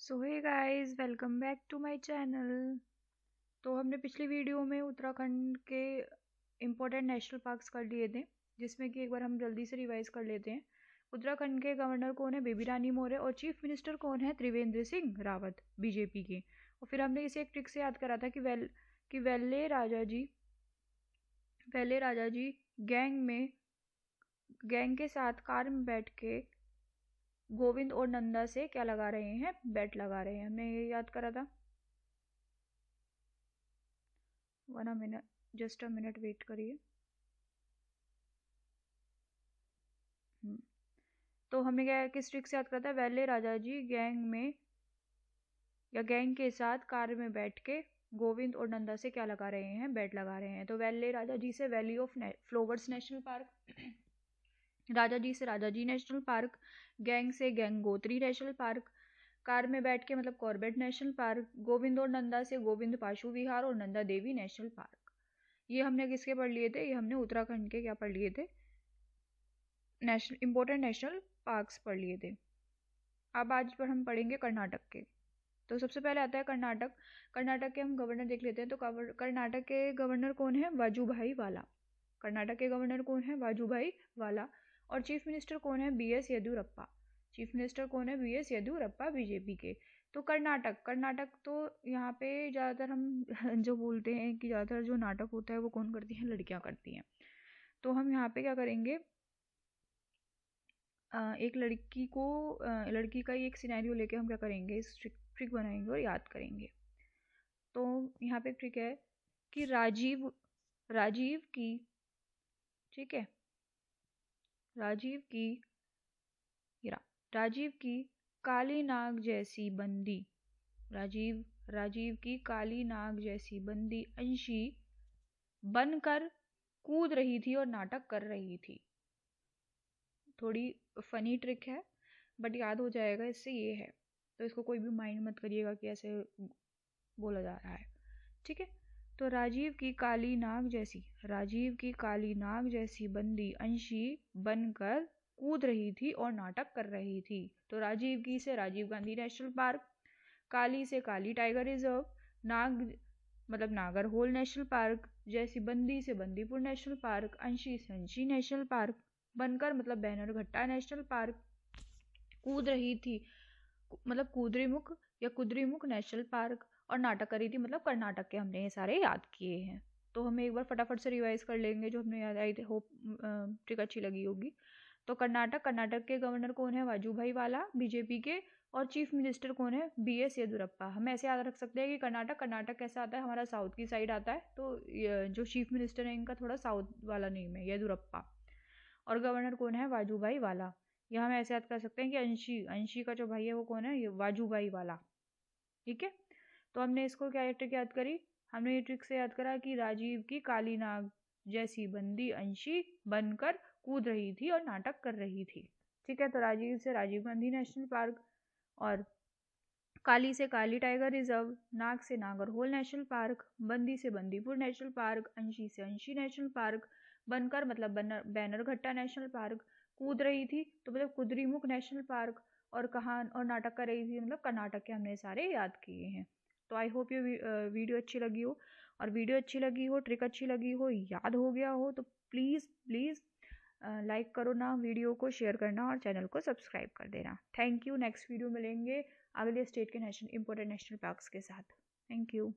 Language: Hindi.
So hey guys, welcome back to my channel. तो हमने पिछली वीडियो में उत्तराखंड के इम्पोर्टेंट नेशनल पार्क्स कर लिए थे, जिसमें कि एक बार हम जल्दी से रिवाइज कर लेते हैं। उत्तराखंड के गवर्नर कौन है? बेबी रानी मौर्य। और चीफ मिनिस्टर कौन है? त्रिवेंद्र सिंह रावत, बीजेपी के। और फिर हमने इसे एक ट्रिक से याद करा था कि वेले राजा जी गैंग के साथ कार में बैठ के गोविंद और नंदा से क्या लगा रहे हैं? बेट लगा रहे हैं। हमने ये याद करा था। जस्ट अ मिनट वेट करिए। तो हमने क्या किस ट्रिक से याद करा था? वेले राजा जी गैंग के साथ कार में बैठ के गोविंद और नंदा से क्या लगा रहे हैं? बेट लगा रहे हैं। तो वेले राजा जी से valley of flowers national park, Raja ji से राजा जी नेशनल पार्क, गैंग से गंगोत्री नेशनल पार्क, कार में बैठ के मतलब कॉर्बेट नेशनल पार्क, गोविंद और नंदा से गोविंद पाशु विहार और नंदा देवी नेशनल पार्क। ये हमने किसके पढ़ लिए थे? ये हमने उत्तराखंड के क्या पढ़ लिए थे? इंपोर्टेंट नेशनल पार्क्स पढ़ लिए थे। अब आज पर हम पढ़ेंगे कर्नाटक के। तो सबसे पहले आता है कर्नाटक। कर्नाटक के हम गवर्नर देख लेते हैं। तो कर्नाटक के गवर्नर कौन है? वाजूभाई वाला। कर्नाटक के गवर्नर कौन है? वाजूभाई वाला। और चीफ मिनिस्टर कौन है? BS येदियुरप्पा। चीफ मिनिस्टर कौन है? BS येदियुरप्पा, बीजेपी के। तो कर्नाटक तो यहाँ पे ज़्यादातर हम जो बोलते हैं कि ज़्यादातर जो नाटक होता है वो कौन करती हैं? लड़कियाँ करती हैं। तो हम यहाँ पे क्या करेंगे, एक लड़की का ही एक सिनेरियो लेके हम क्या करेंगे, इस ट्रिक बनाएंगे और याद करेंगे। तो यहाँ पे ट्रिक है कि राजीव की, ठीक है, राजीव की काली नाग जैसी बंदी, राजीव की काली नाग जैसी बंदी अंशी बनकर कूद रही थी और नाटक कर रही थी। थोड़ी फनी ट्रिक है बट याद हो जाएगा इससे। ये है, तो इसको कोई भी माइंड मत करिएगा कि ऐसे बोला जा रहा है, ठीक है। तो राजीव की काली नाग जैसी बंदी अंशी बनकर कूद रही थी और नाटक कर रही थी। तो राजीव की से राजीव गांधी नेशनल पार्क, काली से काली टाइगर रिजर्व, नाग मतलब नागरहोल नेशनल पार्क, जैसी बंदी से बंदीपुर नेशनल पार्क, अंशी से अंशी नेशनल पार्क, बनकर मतलब बैनरघट्टा नेशनल पार्क, कूद रही थी मतलब कुद्रीमुख नेशनल पार्क, और नाटक कर रही थी मतलब कर्नाटक के। हमने ये सारे याद किए हैं। तो हम एक बार फटाफट से रिवाइज कर लेंगे जो हमने याद आई थी। होप ट्रिक अच्छी लगी होगी। तो कर्नाटक के गवर्नर कौन है? वाजूभाई वाला, बीजेपी के। और चीफ मिनिस्टर कौन है? BS येदियुरप्पा। हम ऐसे याद रख सकते हैं कि कर्नाटक कैसा आता है? हमारा साउथ की साइड आता है। तो जो चीफ मिनिस्टर है इनका थोड़ा साउथ वाला नेम है, येदियुरप्पा। और गवर्नर कौन है? वाजूभाई वाला। या हम ऐसे याद कर सकते हैं कि अंशी का जो भाई है वो कौन है? ये वाजूभाई वाला, ठीक है। तो हमने इसको क्या ट्रिक याद करी? हमने ये ट्रिक से याद करा कि राजीव की काली नाग जैसी बंदी अंशी बनकर कूद रही थी और नाटक कर रही थी, ठीक है। तो राजीव से राजीव गांधी नेशनल पार्क, और काली से काली टाइगर रिजर्व, नाग से नागरहोल नेशनल पार्क, बंदी से बंदीपुर नेशनल पार्क, अंशी से अंशी नेशनल पार्क, बनकर मतलब बैनरघट्टा नेशनल पार्क, कूद रही थी तो मतलब कुद्रीमुख नेशनल पार्क, और कहाँ और नाटक कर रही थी मतलब कर्नाटक के। हमने सारे याद किए हैं। तो आई होप ये वीडियो अच्छी लगी हो, और वीडियो अच्छी लगी हो, ट्रिक अच्छी लगी हो, याद हो गया हो, तो प्लीज़ लाइक करो ना वीडियो को, शेयर करना और चैनल को सब्सक्राइब कर देना। Thank you. नेक्स्ट वीडियो मिलेंगे अगले स्टेट के इंपॉर्टेंट नेशनल पार्क्स के साथ। Thank you.